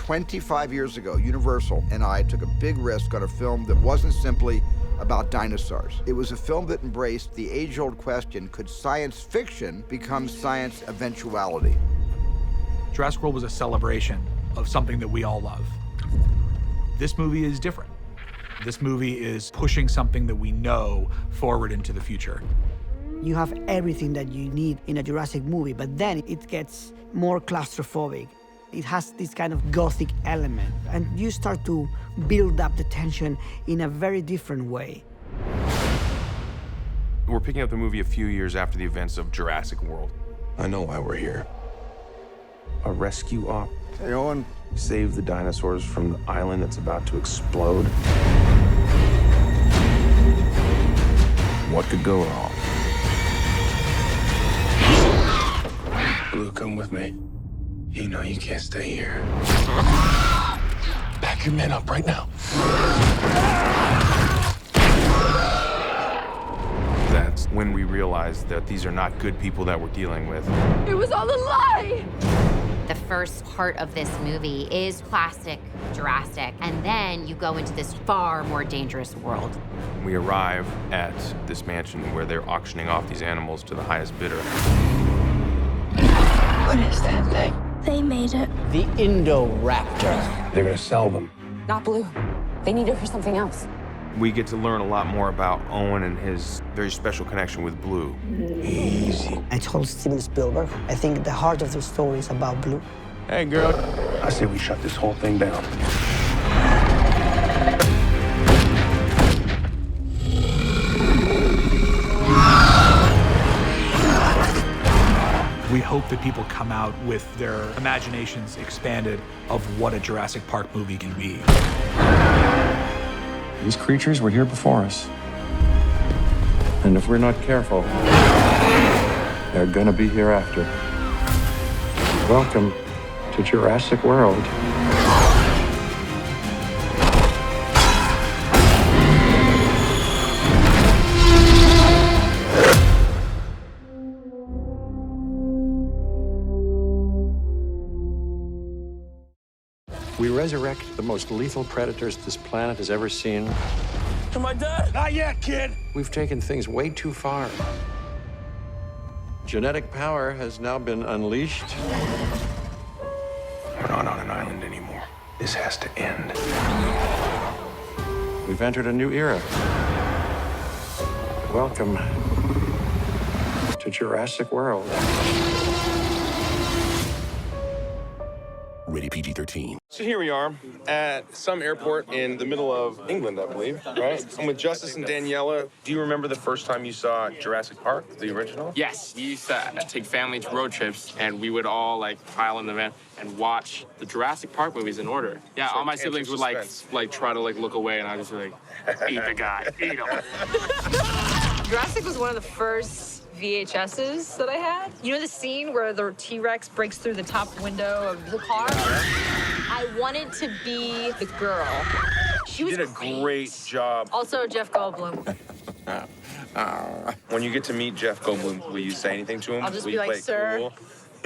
25 years ago, Universal and I took a big risk on a film that wasn't simply about dinosaurs. It was a film that embraced the age-old question, could science fiction become science eventuality? Jurassic World was a celebration of something that we all love. This movie is different. This movie is pushing something that we know forward into the future. You have everything that you need in a Jurassic movie, but then it gets more claustrophobic. It has this kind of gothic element, and you start to build up the tension in a very different way. We're picking up the movie a few years after the events of Jurassic World. I know why we're here. A rescue op. Hey, Owen. Save the dinosaurs from the island that's about to explode. What could go wrong? Blue, come with me. You know you can't stay here. Pack your men up right now. That's when we realized that these are not good people that we're dealing with. It was all a lie! The first part of this movie is classic Jurassic, and then you go into this far more dangerous world. We arrive at this mansion where they're auctioning off these animals to the highest bidder. What is that thing? They made it. The Indoraptor. They're gonna sell them. Not Blue. They need it for something else. We get to learn a lot more about Owen and his very special connection with Blue. Easy. I told Steven Spielberg, I think the heart of the story is about Blue. Hey, girl. I say we shut this whole thing down. We hope that people come out with their imaginations expanded of what a Jurassic Park movie can be. These creatures were here before us. And if we're not careful, they're gonna be here after. Welcome to Jurassic World. We resurrect the most lethal predators this planet has ever seen. Am I dead? Not yet, kid. We've taken things way too far. Genetic power has now been unleashed. We're not on an island anymore. This has to end. We've entered a new era. Welcome to Jurassic World. Rated PG-13. So here we are at some airport in the middle of England, I believe, right? I'm with Justice and Daniela. Do you remember the first time you saw Jurassic Park, the original? Yes, we used to take family road trips, and we would all like pile in the van and watch the Jurassic Park movies in order. Yeah, all my siblings would like try to like look away, and I was just like, eat the guy, eat him. Jurassic was one of the first VHSs that I had. You know the scene where the T-Rex breaks through the top window of the car? I wanted to be the girl. She was You did a great job. Also, Jeff Goldblum. When you get to meet Jeff Goldblum, will you say anything to him? I'll just will be you like, play it sir, cool?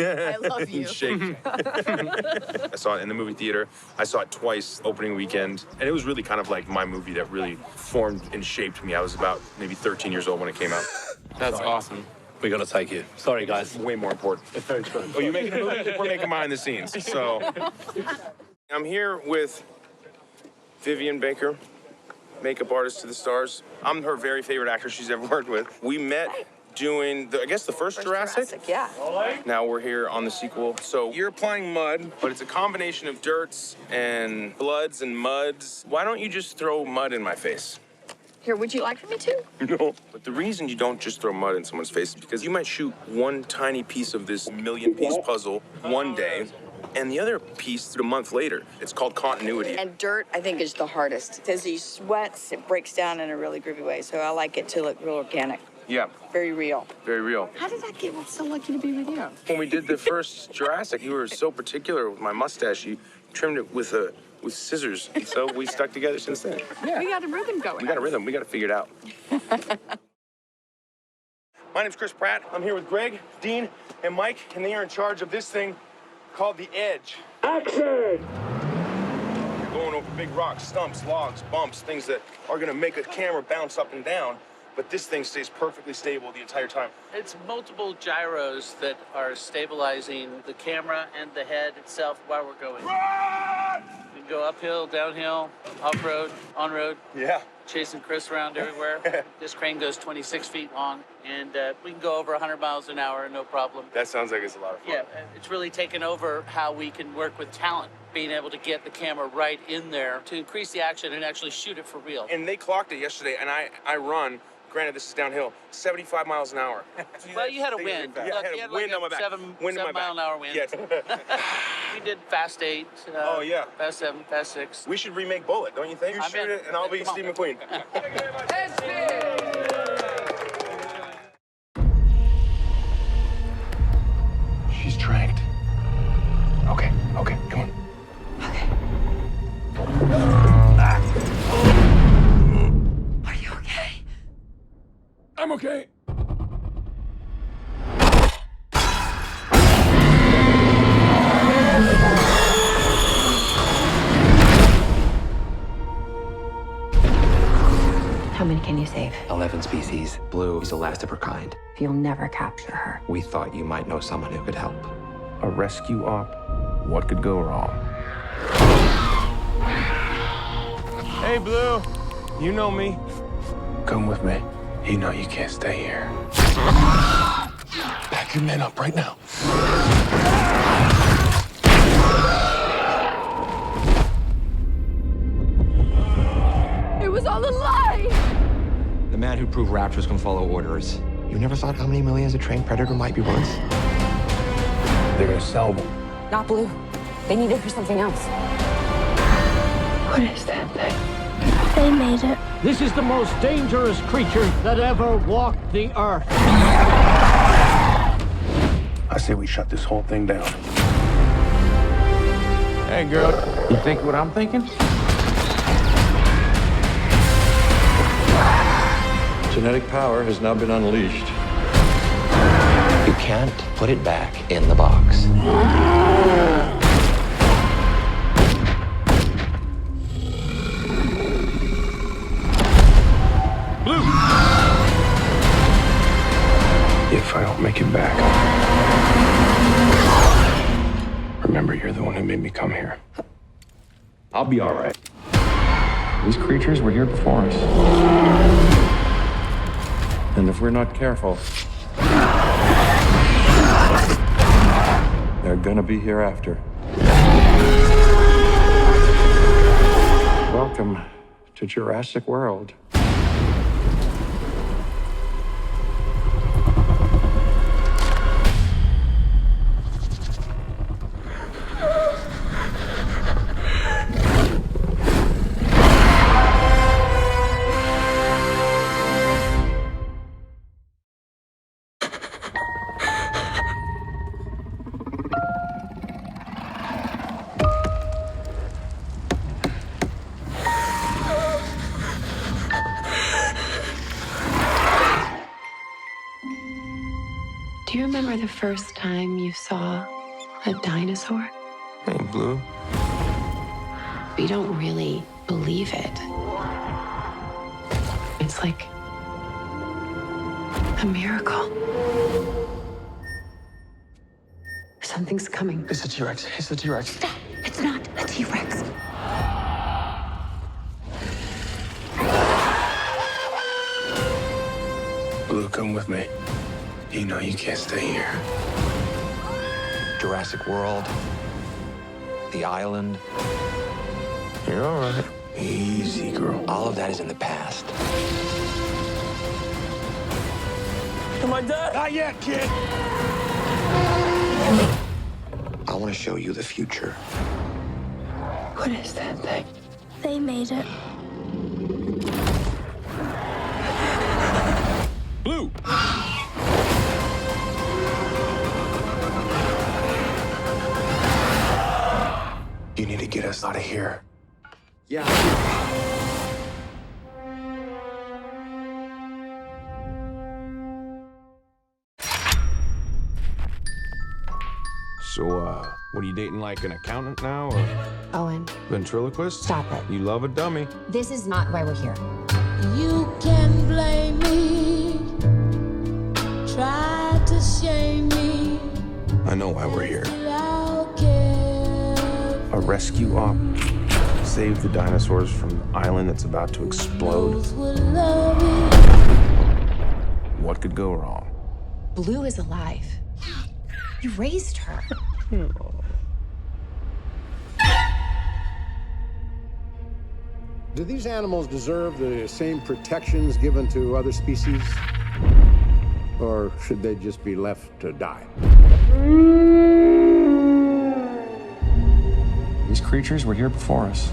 I love you. Shake. I saw it in the movie theater. I saw it twice opening weekend. And it was really kind of like my movie that really formed and shaped me. I was about maybe 13 years old when it came out. That's awesome. We gotta take you. Sorry, guys. Way more important. Oh, you making a movie? We're making behind the scenes. So I'm here with Vivian Baker, makeup artist to the stars. I'm her very favorite actress she's ever worked with. We met doing, I guess, the first Jurassic? Yeah. Now we're here on the sequel. So you're applying mud, but it's a combination of dirts and bloods and muds. Why don't you just throw mud in my face? Here, would you like for me to? No. But the reason you don't just throw mud in someone's face is because you might shoot one tiny piece of this million-piece puzzle one day, and the other piece a month later. It's called continuity. And dirt, I think, is the hardest. As he sweats, it breaks down in a really groovy way, so I like it to look real organic. Yeah. Very real. Very real. How did I get so lucky to be with you? When we did the first Jurassic, you were so particular with my mustache. You trimmed it with scissors. So we stuck together since then. Yeah. We got a rhythm going. We got a rhythm. We got to figure it out. My name's Chris Pratt. I'm here with Greg, Dean, and Mike, and they are in charge of this thing called the Edge. Action! going over big rocks, stumps, logs, bumps, things that are gonna make a camera bounce up and down, but this thing stays perfectly stable the entire time. It's multiple gyros that are stabilizing the camera and the head itself while we're going. Run! We can go uphill, downhill, off-road, on-road. Yeah. Chasing Chris around everywhere. This crane goes 26 feet long, and we can go over 100 miles an hour, no problem. That sounds like it's a lot of fun. Yeah, it's really taken over how we can work with talent, being able to get the camera right in there to increase the action and actually shoot it for real. And they clocked it yesterday, and I run, granted this is downhill, 75 miles an hour. Well, you had a wind. Yeah, Look, I had you a wind on my back. Wind in my mile an hour wind. Yes. We did Fast 8. Oh, yeah. Fast 7, Fast 6. We should remake Bullet, don't you think? You shoot it, and I'll be Steve McQueen. She's tracked. Okay, come on. Are you okay? I'm okay. How many can you save? 11 species. Blue is the last of her kind. You'll never capture her. We thought you might know someone who could help. A rescue op. What could go wrong? Hey, Blue. You know me. Come with me. You know you can't stay here. Pack your men up right now. It was all a lie! The man who proved raptors can follow orders. You never thought how many millions a trained predator might be worth? They're gonna sell them. Not Blue. They need it for something else. What is that thing? They made it. This is the most dangerous creature that ever walked the earth. I say we shut this whole thing down. Hey, girl. You think what I'm thinking? Genetic power has now been unleashed. You can't put it back in the box. Blue! If I don't make it back, remember you're the one who made me come here. I'll be all right. These creatures were here before us. And if we're not careful, they're gonna be here after. Welcome to Jurassic World. Do you remember the first time you saw a dinosaur? Hey, Blue. We don't really believe it. It's like a miracle. Something's coming. It's a T-Rex. It's a T-Rex. Stop! It's not a T-Rex. Blue, come with me. You know you can't stay here. Jurassic World, the island, You're all right. Easy, girl. all of that is in the past. Am I dead? Not yet, kid. I want to show you the future. What is that thing? They made it. Blue! You need to get us out of here. Yeah. So, What are you dating, like an accountant now, or Owen, ventriloquist? stop it. You love a dummy. This is not why we're here. You can blame me, try to shame me. I know why we're here. I'll care. A rescue op. Save the dinosaurs from the island that's about to explode. Those will love me. What could go wrong? Blue is alive. You raised her. Do these animals deserve the same protections given to other species? Or should they just be left to die? These creatures were here before us.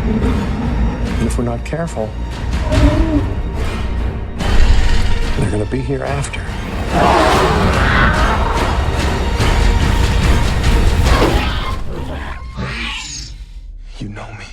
And if we're not careful, they're gonna be here after. You know me.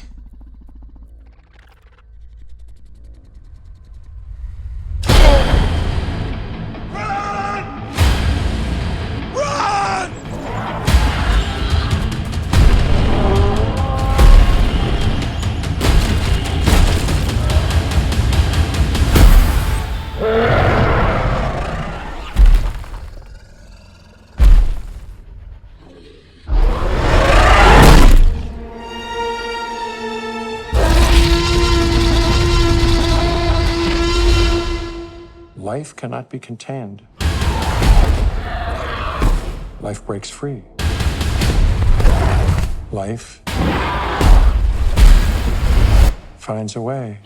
Life cannot be contained. Life breaks free. Life finds a way.